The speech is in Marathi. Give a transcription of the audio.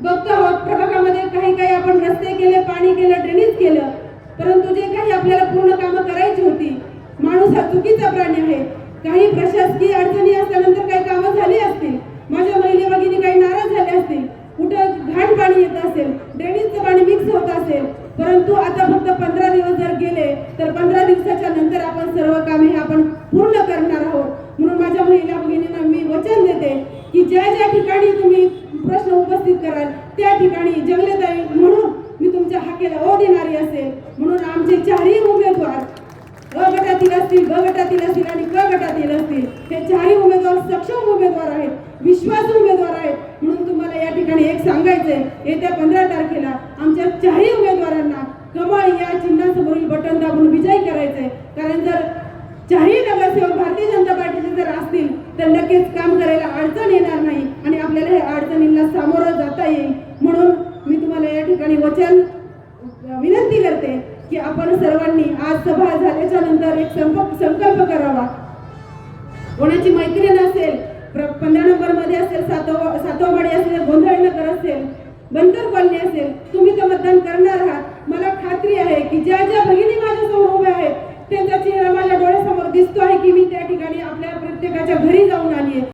बघतो आहोत प्रभागामध्ये काही आपण रस्ते केले, पाणी केलं, ड्रेनेज केलं, परंतु जे काही आपल्याला पूर्ण कामं करायची होती, माणूस हा चुकीचा प्राणी आहे. काही प्रशासकीय अडचणी असल्यानंतर काही कामं झाली असतील, माझ्या महिला भगिनी काही नाराज झाले असतील, कुठं घाण पाणी येत असेल, ड्रेनेजचं पाणी मिक्स होत असेल, परंतु आता फक्त 15 दिवस जर गेले तर 15 दिवसाच्या नंतर आपण सर्व कामे हे आपण पूर्ण करणार आहोत. म्हणून माझ्या महिला भगिनींना मी वचन देते की ज्या ज्या ठिकाणी तुम्ही प्रश्न उपस्थित कराल त्या ठिकाणी जंगलेताई म्हणून मी तुमच्या हाकेला ओ देणारी असेल. म्हणून आमचे चारही उमेदवार अ गटातील असतील, ब गटातील असतील आणि क गटातील असतील, हे चारही उमेदवार सक्षम उमेदवार आहेत, विश्वासू उमेदवार आहेत. म्हणून तुम्हाला या ठिकाणी एक सांगायचंय, येत्या 15 तारखेला आमच्या चारही उमेदवारांना कमळ या चिन्हासमोरील बटन दाबून विजयी करायचंय. कारण जर चारही नगरसेवक भारतीय जनता पार्टीचे जर असतील तर नक्कीच काम करायला अडचण येणार नाही आणि आपल्याला हे अडचणींना सामोरं जाता येईल. म्हणून मी तुम्हाला या ठिकाणी विनंती करते की आपण सर्वांनी आज सभा झाल्याच्या नंतर एक संकल्प करावा. कोणाची मैत्रीण असेल, 15 नंबर मध्ये असेल, सातवाडी असेल, गोंधळनगर असेल, बनकर कॉलनी असेल, तुम्ही तर मतदान करणार आहात. मला खात्री आहे की ज्या ज्या भगिनी माझ्यासमोर उभ्या आहेत त्यांचा चेहरा माझ्या डोळ्यासमोर दिसतो आहे की मी त्या ठिकाणी आपल्या प्रत्येकाच्या घरी जाऊन आली आहे.